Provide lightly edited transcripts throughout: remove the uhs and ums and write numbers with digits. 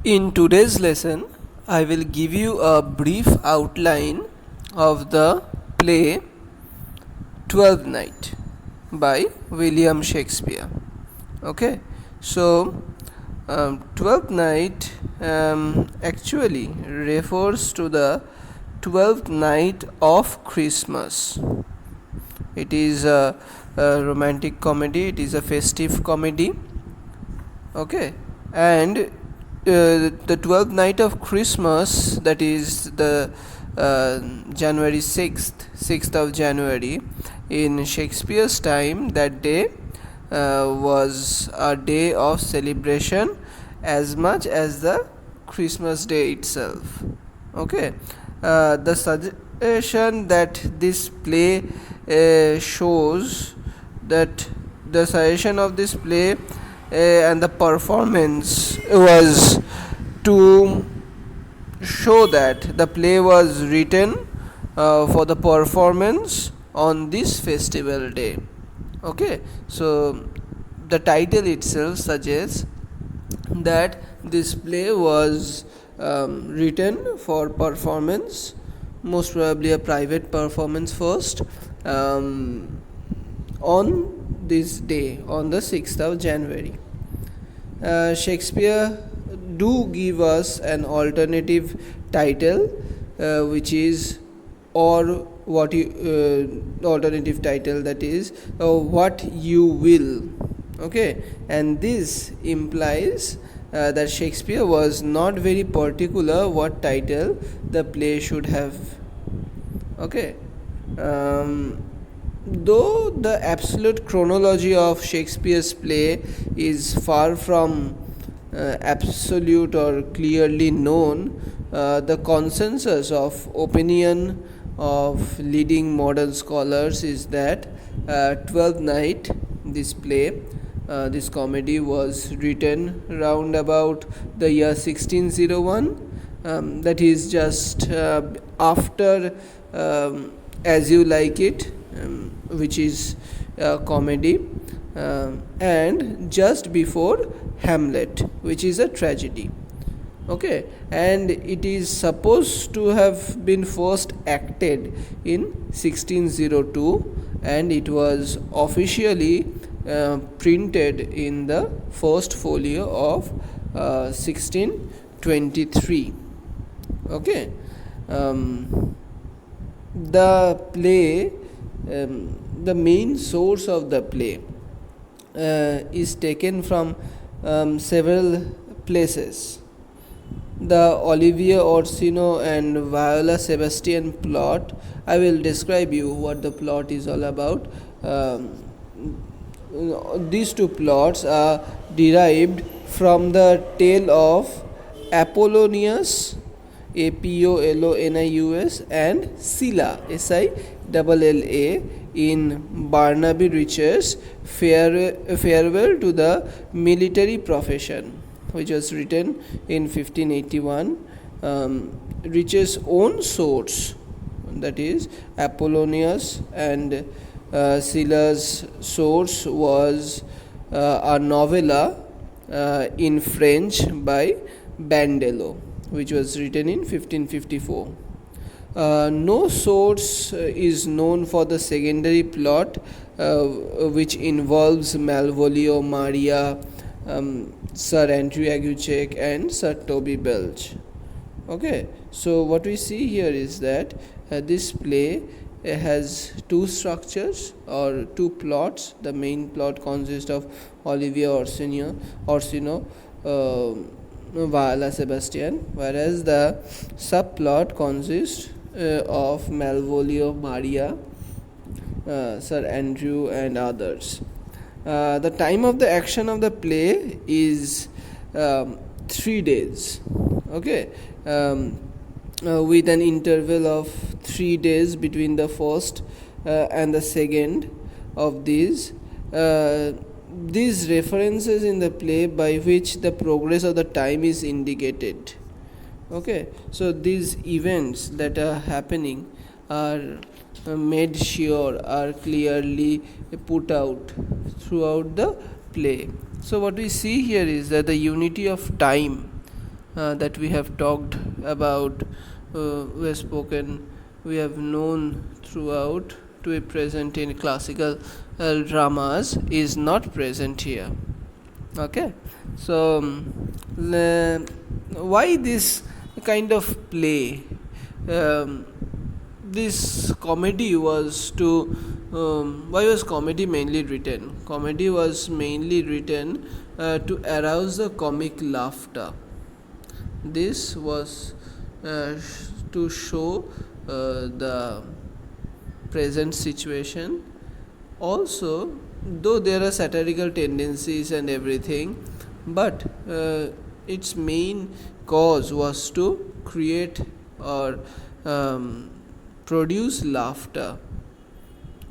In today's lesson, I will give you a brief outline of the play Twelfth Night by William Shakespeare. Okay, so Twelfth Night actually refers to the 12th night of Christmas. It is a romantic comedy, it is a festive comedy. Okay, and the 12th night of Christmas, that is the January 6th of January, in Shakespeare's time, that day was a day of celebration as much as the Christmas day itself. Okay, the suggestion that this play shows, that the suggestion of this play and the performance was to show that the play was written for the performance on this festival day. Okay, so the title itself suggests that this play was written for performance, most probably a private performance first, on this day, on the 6th of January. Shakespeare do give us an alternative title, which is, or what you alternative title, that is what you will. Okay, and this implies that Shakespeare was not very particular what title the play should have. Okay, though the absolute chronology of Shakespeare's play is far from absolute or clearly known, the consensus of opinion of leading modern scholars is that Twelfth Night, this play, this comedy, was written round about the year 1601, that is just after As You Like It, which is a comedy, and just before Hamlet, which is a tragedy. Okay, and it is supposed to have been first acted in 1602, and it was officially printed in the first folio of 1623. Okay, the play, the main source of the play is taken from several places. The Olivia Orsino and Viola Sebastian plot, I will describe you what the plot is all about. These two plots are derived from the tale of Apollonius, Apolonius, and Scylla, Silla, in Barnaby Rich's Farewell to the Military Profession, which was written in 1581. Rich's own source, that is Apollonius, and Scylla's source was a novella in French by Bandello, which was written in 1554. No source is known for the secondary plot, which involves Malvolio, Maria, Sir Andrew Aguecheek, and Sir Toby Belch. Okay, so what we see here is that this play has two structures or two plots. The main plot consists of Olivia Orsino, Viola Sebastian, whereas the subplot consists of Malvolio, Maria, Sir Andrew, and others. The time of the action of the play is 3 days. Okay, with an interval of 3 days between the first and the second of these. These references in the play by which the progress of the time is indicated. Okay, so these events that are happening are made sure, are clearly put out throughout the play. So what we see here is that the unity of time that we have talked about, we have known throughout to be present in classical dramas is not present here. Okay, so why this kind of play? This comedy was to why was comedy mainly written? Comedy was mainly written to arouse the comic laughter. This was to show the present situation. Also, though there are satirical tendencies and everything, but its main cause was to create or produce laughter.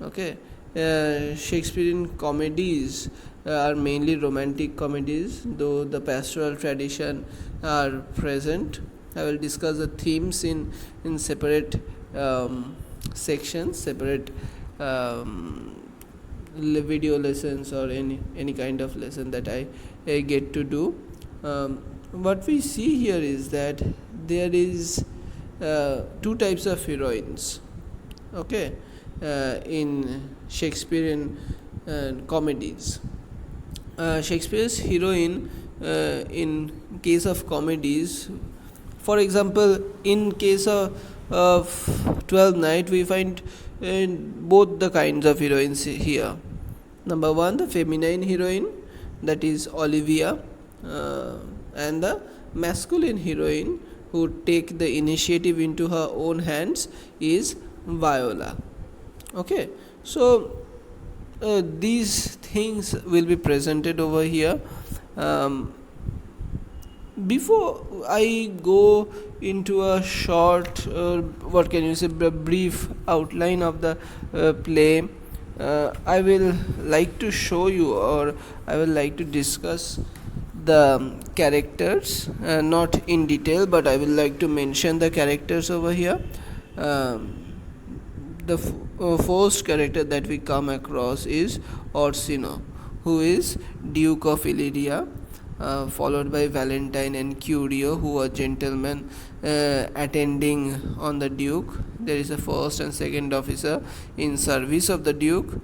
Okay, Shakespearean comedies are mainly romantic comedies, though the pastoral tradition are present. I will discuss the themes in separate sections, separate video lessons, or any kind of lesson that I get to do. What we see here is that there is two types of heroines. Okay, in Shakespearean comedies. Shakespeare's heroine in case of comedies, for example, in case of Twelfth Night, we find both the kinds of heroines here. Number one, the feminine heroine, that is Olivia, and the masculine heroine who take the initiative into her own hands is Viola. Okay, so these things will be presented over here. Before I go into a short, what can you say, brief outline of the play, I will like to show you, or I will like to discuss the characters, not in detail, but I will like to mention the characters over here. The first character that we come across is Orsino, who is Duke of Illyria, followed by Valentine and Curio, who are gentlemen attending on the Duke. There is a first and second officer in service of the Duke.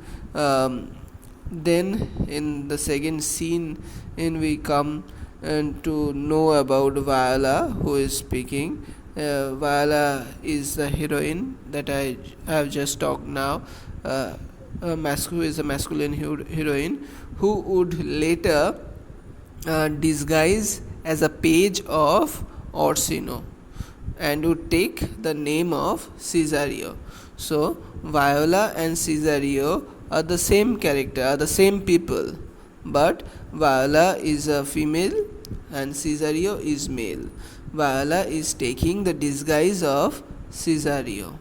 Then in the second scene, we come to know about Viola, who is speaking. Viola is the heroine that I have just talked now, who is a masculine heroine, who would later disguise as a page of Orsino and would take the name of Cesario. So Viola and Cesario are the same character, are the same people, but Viola is a female and Cesario is male. Viola is taking the disguise of Cesario.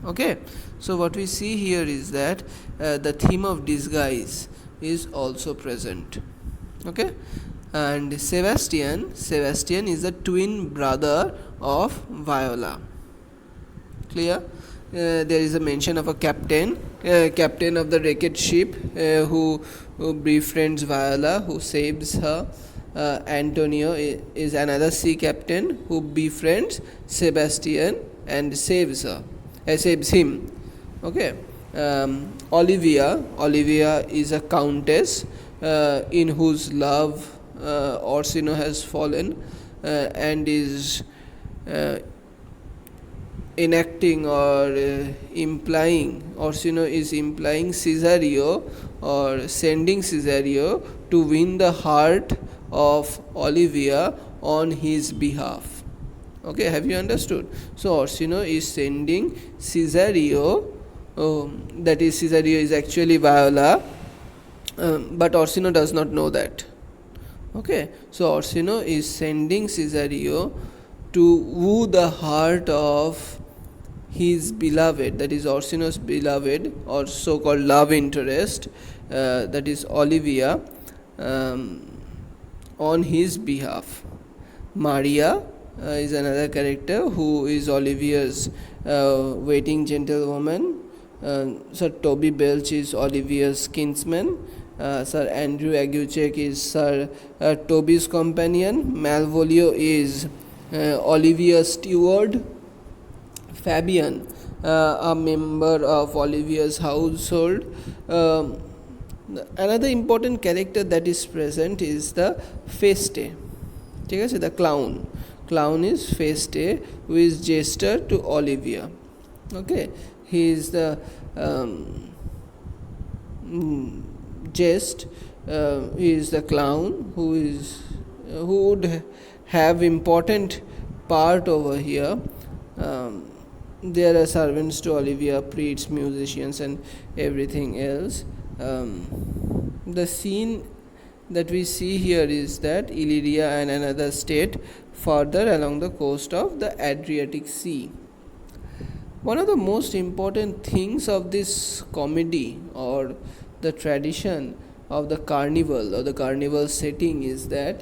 Okay, so what we see here is that the theme of disguise is also present. Okay, and Sebastian is the twin brother of Viola. Clear? There is a mention of a captain of the wrecked ship, who befriends Viola, who saves her. Antonio is another sea captain who befriends Sebastian and saves him. Okay. Olivia is a countess in whose love Orsino has fallen, and is enacting or implying, Orsino is implying Cesario or sending Cesario to win the heart of Olivia on his behalf. Okay, have you understood? So Orsino is sending Cesario, that is, Cesario is actually Viola, but Orsino does not know that. Okay, so Orsino is sending Cesario to woo the heart of his beloved, that is Orsino's beloved or so-called love interest, that is Olivia, on his behalf. Maria is another character who is Olivia's waiting gentlewoman. So Toby Belch is Olivia's kinsman, Sir Andrew Aguchek is Sir Toby's companion. Malvolio is Olivia's steward. Fabian, a member of Olivia's household. Another important character that is present is the Feste. ঠিক আছে, the clown is Feste, who is jester to Olivia. Okay, he is the jest. He is the clown who would have important part over here. There are servants to Olivia, priests, musicians, and everything else. The scene that we see here is that Illyria and another state further along the coast of the Adriatic Sea. One of the most important things of this comedy or the tradition of the carnival or the carnival setting is that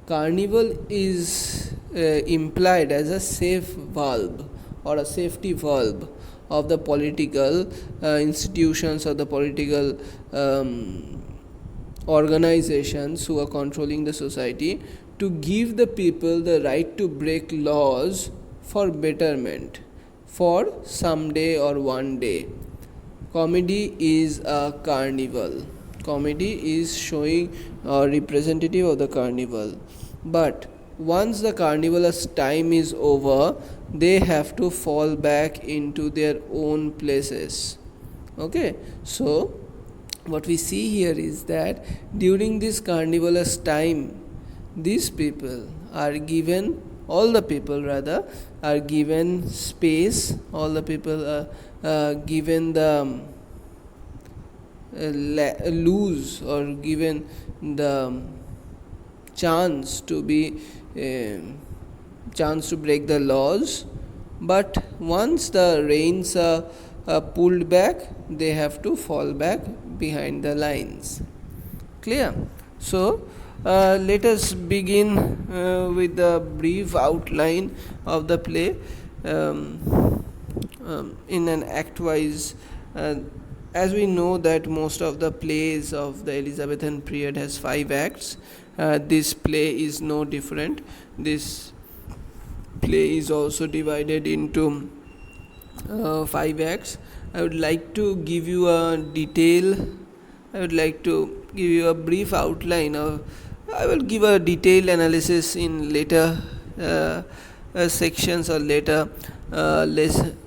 carnival is implied as a safe valve or a safety valve of the political institutions or the political organizations who are controlling the society, to give the people the right to break laws for betterment, for someday or one day. Comedy is a carnival. Comedy is showing a representative of the carnival. But once the carnival's time is over, they have to fall back into their own places. Okay, so what we see here is that during this carnival's time, these people are given, all the people rather, are given space, all the people are given the loose or given the chance to break the laws. But once the reins are pulled back, they have to fall back behind the lines. Clear? So let us begin with the brief outline of the play in an act-wise. As we know that most of the plays of the Elizabethan period has 5 acts. This play is no different. This play is also divided into 5 acts. I would like to give you a brief outline of. I will give a detailed analysis in later sections or later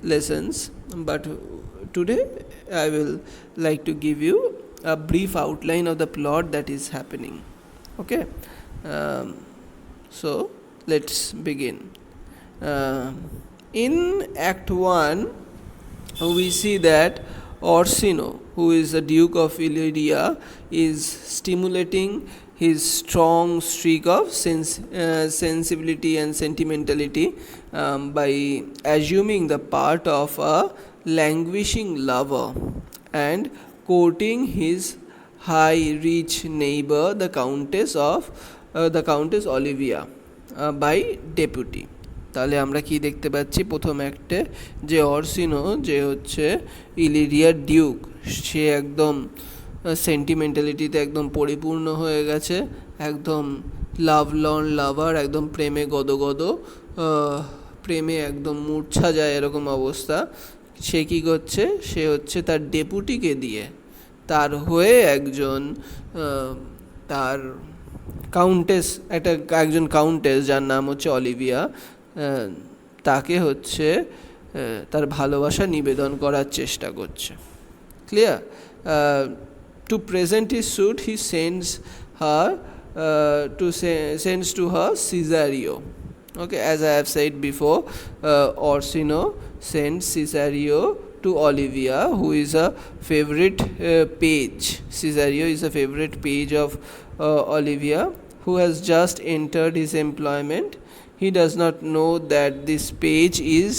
lessons, but today I will like to give you a brief outline of the plot that is happening. Okay, so let's begin. In Act 1, we see that Orsino, who is the Duke of Illyria, is stimulating his strong streak of sensibility and sentimentality by assuming the part of a languishing lover and courting his high rich neighbor, the Countess Olivia, by deputy. তাহলে আমরা কি দেখতে পাচ্ছি প্রথম অ্যাক্টে, যে অরসিনো, যে হচ্ছে ইলিরিয়ার Duke, সে একদম সেন্টিমেন্টালিটিতে একদম পরিপূর্ণ হয়ে গেছে, একদম লাভার, একদম প্রেমে গদগদ, প্রেমে একদম মূর্ছা যায় এরকম অবস্থা। সে কী করছে, সে হচ্ছে তার ডেপুটিকে দিয়ে তার হয়ে তার একজন কাউন্টেস যার নাম হচ্ছে অলিভিয়া, তাকে হচ্ছে তার ভালোবাসা নিবেদন করার চেষ্টা করছে। Clear? To present his suit, he sends to her Cesario. Okay, as I have said before, Orsino sends Cesario to Olivia, who is a favorite page. Cesario is a favorite page of Olivia, who has just entered his employment. He does not know that this page is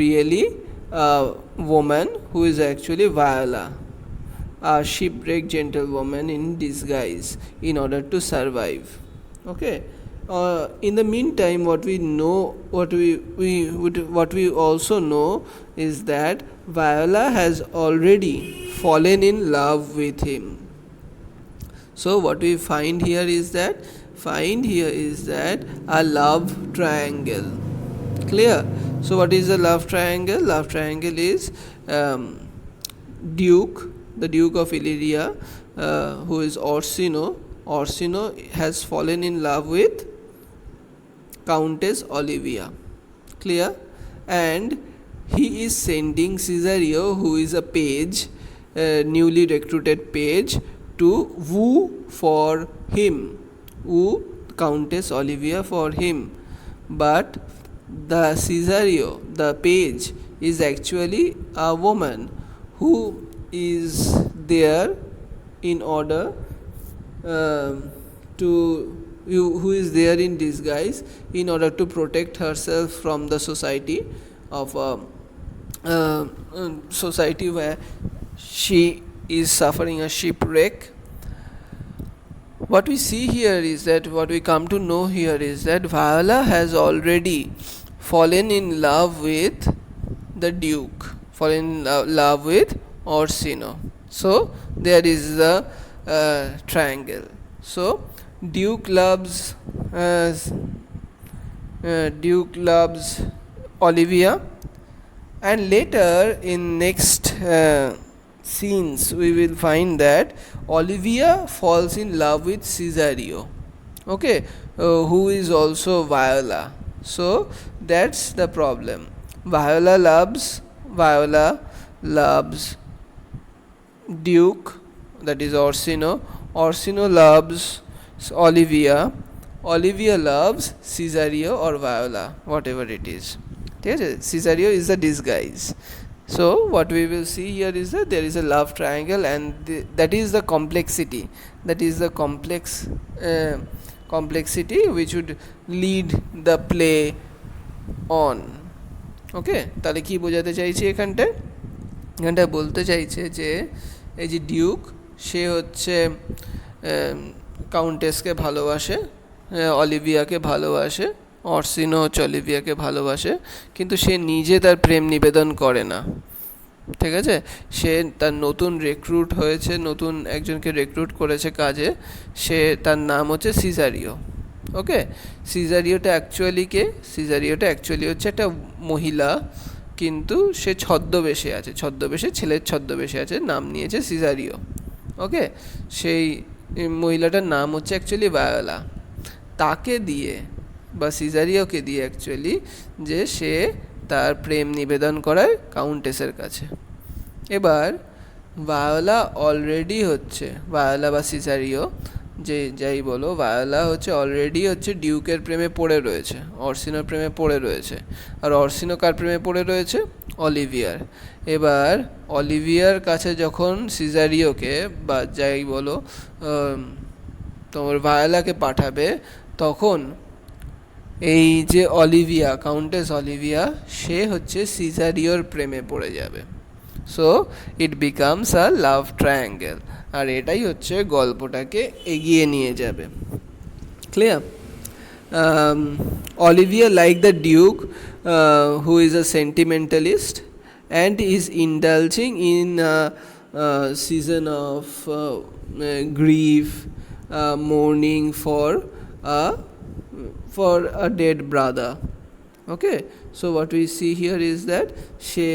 really a woman who is actually Viola, a shipwrecked gentlewoman in disguise in order to survive. Okay. In the meantime, what we also know is that Viola has already fallen in love with him. So what we find here is that a love triangle. Clear? So what is a love triangle? Love triangle is the Duke of Illyria, who is Orsino. Orsino has fallen in love with Countess Olivia. Clear? And he is sending Cesario, who is a page, newly recruited page, to woo Countess Olivia for him. But the Cesario, the page, is actually a woman who is there in order who is there in disguise in order to protect herself from the society of society where she is suffering a shipwreck. What we see here is that, what we come to know here is that Viola has already fallen in love with the Duke, fallen in love with Orsino. So there is the triangle. So Duke loves Olivia, and later in next scenes we will find that Olivia falls in love with Cesario, okay, who is also Viola. So that's the problem. Viola loves Duke, that is Orsino. Orsino loves Olivia. Olivia loves Cesario or Viola, whatever it is. Cesario is the disguise. So what we will see here is that there is a love triangle, and that is the complexity. That is the complexity which would lead the play on. ওকে, তাহলে কি বোঝাতে চাইছি এখানটায় বলতে চাইছে যে এই যে ডিউক, সে হচ্ছে কাউন্টেসকে ভালোবাসে, অলিভিয়াকে ভালোবাসে, অর্সিনো হচ্ছে অলিভিয়াকে ভালোবাসে, কিন্তু সে নিজে তার প্রেম নিবেদন করে না। ঠিক আছে, সে তার নতুন রিক্রুট হয়েছে, নতুন একজনকে রিক্রুট করেছে কাজে, তার নাম হচ্ছে সিজারিও। ওকে, সিজারিওটা অ্যাকচুয়ালি হচ্ছে একটা মহিলা, কিন্তু সে ছেলের ছদ্মবেশে আছে, নাম নিয়েছে সিজারিও। ওকে, সেই মহিলাটার নাম হচ্ছে অ্যাকচুয়ালি ভায়োলা। তাকে দিয়ে বা সিজারিওকে দিয়ে অ্যাকচুয়ালি যে সে তার প্রেম নিবেদন করায় কাউন্টেসের কাছে। এবার ভায়োলা বা সিজারিও, যে যাই বলো, ভায়োলা অলরেডি ডিউকের প্রেমে পড়ে রয়েছে, অর্সিনোর প্রেমে পড়ে রয়েছে। আর অর্সিনো কার প্রেমে পড়ে রয়েছে? অলিভিয়ার। এবার অলিভিয়ার কাছে যখন সিজারিওকে বা যাই বলো তোমার ভায়োলাকে পাঠাবে, তখন এই যে অলিভিয়া, কাউন্টেস অলিভিয়া, সে সিজারিওর প্রেমে পড়ে যাবে। So it becomes a love triangle, আর এটাই গল্পটাকে এগিয়ে নিয়ে যাবে। Clear? Olivia, like the Duke, who is a sentimentalist and is indulging in a season of grief, mourning for a dead brother. Okay, so what we see here is that she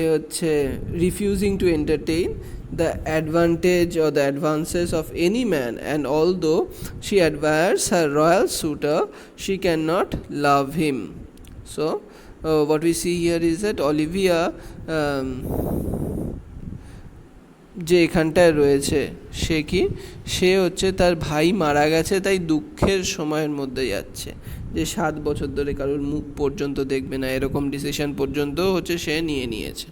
refusing to entertain the advantage or the advances of any man, and although she admires her royal suitor, she cannot love him. So what we see here is that Olivia যে এখানটায় রয়েছে, সে তার ভাই মারা গেছে তাই দুঃখের সময়ের মধ্যে যাচ্ছে, যে 7 বছর ধরে কারোর মুখ পর্যন্ত দেখবে না, এরকম ডিসিশন পর্যন্ত সে নিয়েছে।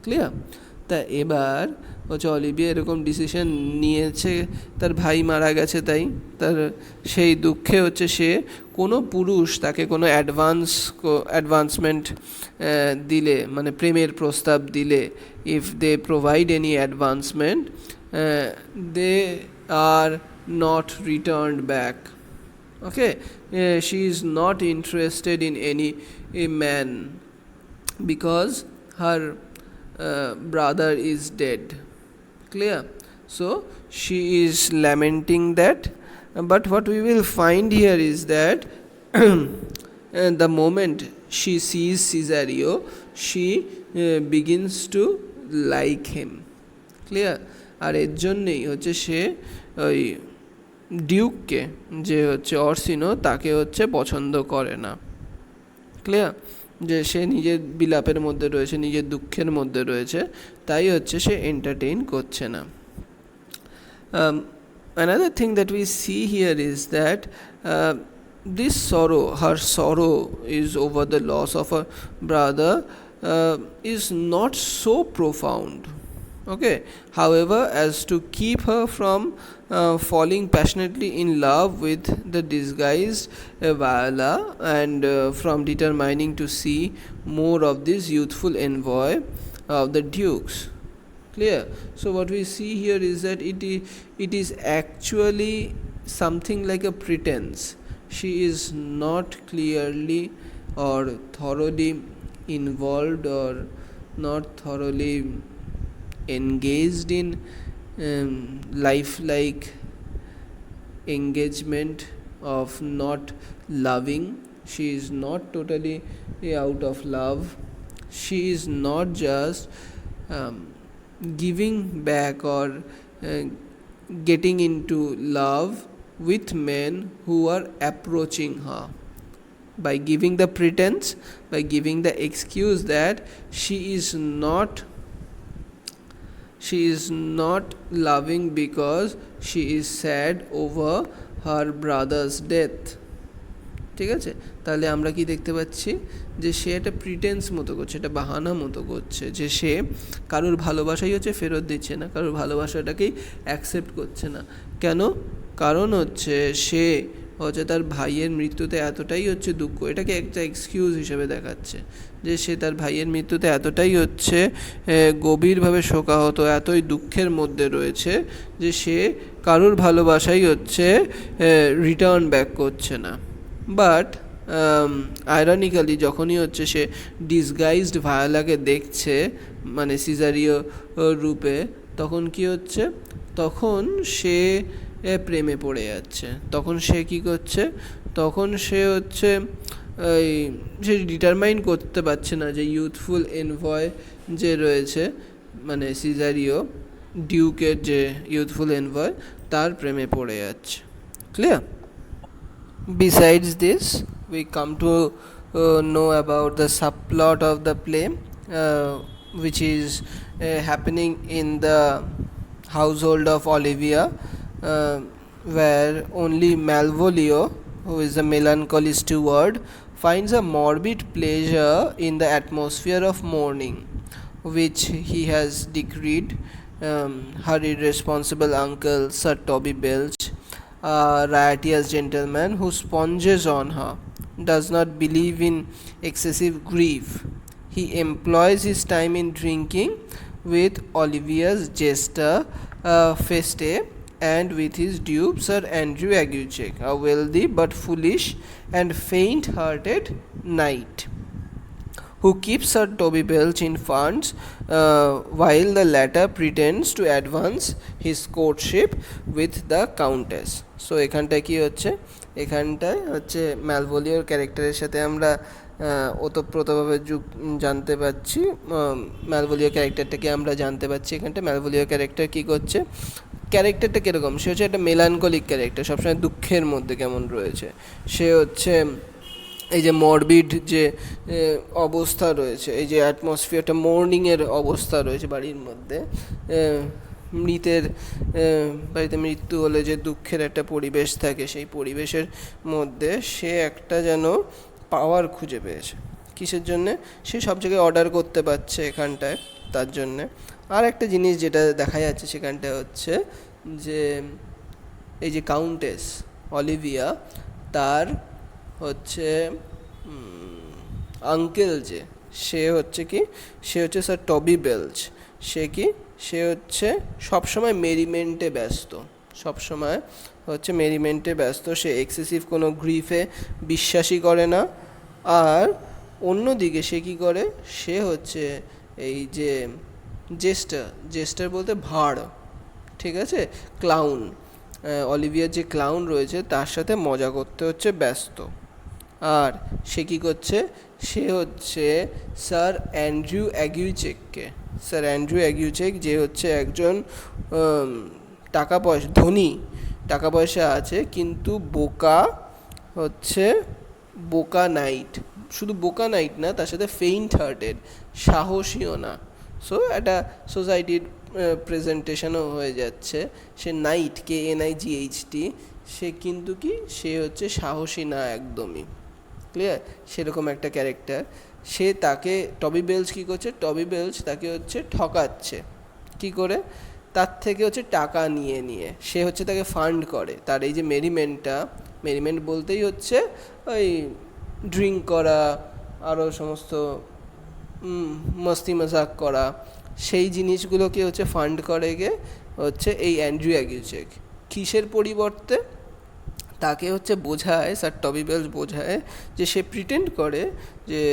ক্লিয়ার? তা এবার অলিভিয়া এরকম ডিসিশন নিয়েছে, তার ভাই মারা গেছে তাই, তার সেই দুঃখে সে কোনো পুরুষ তাকে কোনো অ্যাডভান্সমেন্ট দিলে, মানে প্রেমের প্রস্তাব দিলে, if they provide any advancement, they are not returned back. Okay, she is not interested in any man because her brother is dead. Clear? So she is lamenting that, but what we will find here is that the moment she sees Cesario, she begins to like him. Clear? আর এর জন্যেই হচ্ছে সে ওই ডিউককে, যে হচ্ছে অর্সিনো, তাকে হচ্ছে পছন্দ করে না। ক্লিয়ার? যে সে নিজের বিলাপের মধ্যে রয়েছে, নিজের দুঃখের মধ্যে রয়েছে, তাই হচ্ছে সে এন্টারটেইন করছে না। Another thing that we see here is that this sorrow, her sorrow is over the loss of her brother, is not so profound. Okay, however, as to keep her from falling passionately in love with the disguised Viola, and from determining to see more of this youthful envoy of the dukes. Clear? So what we see here is that it is actually something like a pretense. She is not clearly or thoroughly involved, or not thoroughly engaged in lifelike engagement of not loving. She is not totally out of love. She is not just giving back or getting into love with men who are approaching her. By giving the pretense, by giving the excuse that she is not loving because she is sad over her brother's death. ঠিক আছে? তাহলে আমরা কি দেখতে পাচ্ছি, যে সে একটা pretence মতো করছে, একটা বাহানা মতো করছে, যে সে কারোর ভালোবাসাই হচ্ছে ফেরত দিচ্ছে না, কারোর ভালোবাসাটাকেই অ্যাকসেপ্ট করছে না। কেন? কারণ হচ্ছে সে হচ্ছে তার ভাইয়ের মৃত্যুতে এতটাই হচ্ছে দুঃখ, এটাকে একটা এক্সকিউজ হিসেবে দেখাচ্ছে, যে সে তার ভাইয়ের মৃত্যুতে এতটাই হচ্ছে গভীরভাবে শোকাহত, এতই দুঃখের মধ্যে রয়েছে, যে সে কারোর ভালোবাসাই হচ্ছে রিটার্ন ব্যাক করছে না। বাট আয়রনিক্যালি যখনই হচ্ছে সে ডিসগাইজড ভায়োলাকে দেখছে, মানে সিজারিও রূপে, তখন কি হচ্ছে, তখন সে প্রেমে পড়ে যাচ্ছে। তখন সে কি করছে, তখন সে হচ্ছে সে ডিটারমাইন করতে পারছে না যে ইউথফুল এনভয় যে রয়েছে, মানে সিজারিও ডিউকের যে ইউথফুল এনভয়, তার প্রেমে পড়ে যাচ্ছে। Clear? Besides this, we come to know about the subplot of the play, which is happening in the household of Olivia, where only Malvolio, who is a melancholy steward, finds a morbid pleasure in the atmosphere of mourning, which he has decreed her irresponsible uncle Sir Toby Belch, a riotous gentleman who sponges on her, does not believe in excessive grief. He employs his time in drinking with Olivia's jester Feste, and with his dupe Sir Andrew Aguichek, a wealthy but foolish and faint-hearted knight, who keeps Sir Toby Belch in funds, while the latter pretends to advance his courtship with the countess. So এখানটায় কি হচ্ছে, এখানটায় হচ্ছে ম্যালভোলিওর ক্যারেক্টারের সাথে আমরা ওতপ্রোতভাবে জানতে পাচ্ছি, ম্যালভোলিও ক্যারেক্টারটাকে আমরা জানতে পাচ্ছি। এখানটা ম্যালভোলিও ক্যারেক্টার কী করছে, ক্যারেক্টারটা কীরকম, সে হচ্ছে একটা মেলানকলিক ক্যারেক্টার, সবসময় দুঃখের মধ্যে কেমন রয়েছে। সে হচ্ছে এই যে মরবিড যে অবস্থা রয়েছে, এই যে অ্যাটমসফিয়ারটা মর্নিংয়ের অবস্থা রয়েছে বাড়ির মধ্যে, মৃতের বাড়িতে মৃত্যু হলে যে দুঃখের একটা পরিবেশ থাকে, সেই পরিবেশের মধ্যে সে একটা যেন পাওয়ার খুঁজে পেয়েছে। কিসের জন্যে? সে সব জায়গায় অর্ডার করতে পারছে এখানটায়, তার জন্যে। আর একটা জিনিস যেটা দেখা যাচ্ছে সেখানটায় হচ্ছে যে এই যে কাউন্টেস অলিভিয়া, তার হচ্ছে আঙ্কেল যে, সে হচ্ছে কি, সে হচ্ছে স্যার টবি বেলচ। সে কি, সে হচ্ছে সবসময় মেরিমেন্টে ব্যস্ত, সবসময় হচ্ছে মেরিমেন্টে ব্যস্ত। সে এক্সেসিভ কোনো গ্রিফে বিশ্বাসই করে না। আর অন্যদিকে সে কী করে, সে হচ্ছে এই যে জেস্টার বলতে ভাঁড়, ঠিক আছে, ক্লাউন, অলিভিয়ার যে ক্লাউন রয়েছে তার সাথে মজা করতে হচ্ছে ব্যস্ত। আর সে কী করছে, সে হচ্ছে স্যার অ্যান্ড্রু অ্যাগুইচেককে, স্যার অ্যান্ড্রু অ্যাগুইচেক যে হচ্ছে একজন টাকা পয়সা ধনী, টাকা পয়সা আছে কিন্তু বোকা, হচ্ছে বোকা নাইট, শুধু বোকা নাইট না, তার সাথে ফেইন্ট হার্টেড, সাহসীও না। সো একটা সোসাইটির প্রেজেন্টেশনও হয়ে যাচ্ছে, সে নাইট, KNIGHT, সে কিন্তু কি, সে হচ্ছে সাহসী না একদমই, ক্লিয়ার, সেরকম একটা ক্যারেক্টার। সে তাকে টবি বেলস কী করছে, টবি বেলস তাকে হচ্ছে ঠকাচ্ছে, কি করে, তার থেকে হচ্ছে টাকা নিয়ে নিয়ে সে হচ্ছে তাকে ফান্ড করে, তার এই যে মেরিমেন্টটা, মেরিমেন্ট বলতেই হচ্ছে ওই ড্রিঙ্ক করা, আরও সমস্ত মস্তি মজাক করা, সেই জিনিসগুলোকে হচ্ছে ফান্ড করে গিয়ে হচ্ছে এই অ্যান্ড্রু অ্যাগুইচেক। কিসের পরিবর্তে, তাকে হচ্ছে বোঝায়, স্যার টবি বেলস বোঝায় যে সে প্রিটেন্ড করে যে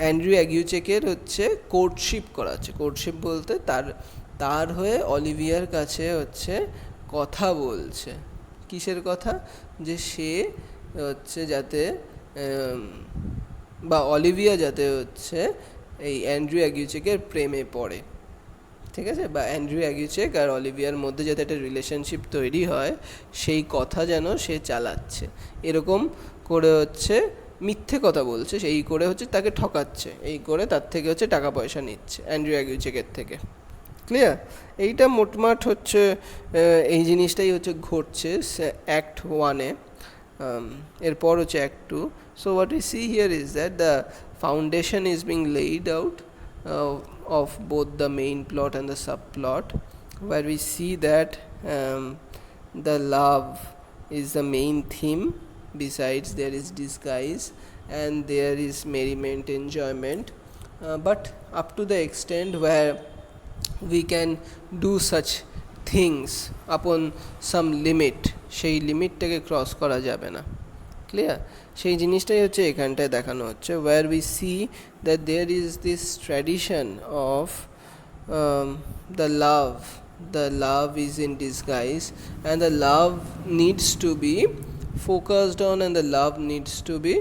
অ্যান্ড্রু অ্যাগুইচেকের হচ্ছে কোর্টশিপ করাচ্ছে, কোর্টশিপ বলতে তার হয়ে অলিভিয়ার কাছে হচ্ছে কথা বলছে। কিসের কথা, যে সে হচ্ছে যাতে বা অলিভিয়া যাতে হচ্ছে এই অ্যান্ড্রু অ্যাগুইচেকের প্রেমে পড়ে, ঠিক আছে, বা অ্যান্ড্রু অ্যাগুইচেক আর অলিভিয়ার মধ্যে যাতে একটা রিলেশনশিপ তৈরি হয়, সেই কথা যেন সে চালাচ্ছে, এরকম করে হচ্ছে মিথ্যে কথা বলছে, সেই করে হচ্ছে তাকে ঠকাচ্ছে, এই করে তার থেকে হচ্ছে টাকা পয়সা নিচ্ছে অ্যান্ড্রু অ্যাগুইচেকের থেকে, ক্লিয়ার। এইটা মোটমাট হচ্ছে এই জিনিসটাই হচ্ছে ঘটছে অ্যাক্ট 1-এ। এরপর হচ্ছে act 2। So what we see here is that the foundation is being laid out of both the main plot and the subplot, where we see that the love is the main theme, besides there is disguise and there is merriment, enjoyment, but up to the extent where we can do such things upon some limit, সেই লিমিটটাকে cross করা যাবে না, clear, সেই জিনিসটাই হচ্ছে এখানটায় দেখানো হচ্ছে, where we see that there is this tradition of the love is in disguise, and the love needs to be focused on, and the love needs to be,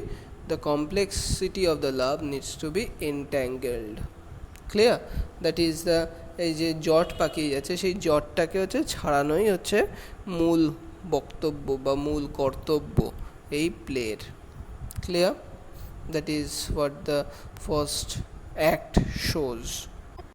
the complexity of the love needs to be entangled, clear, that is the এই যে জট পাকিয়ে যাচ্ছে, সেই জটটাকে হচ্ছে ছাড়ানোই হচ্ছে মূল বক্তব্য বা মূল কর্তব্য এই প্লের, clear, that is what the first act shows.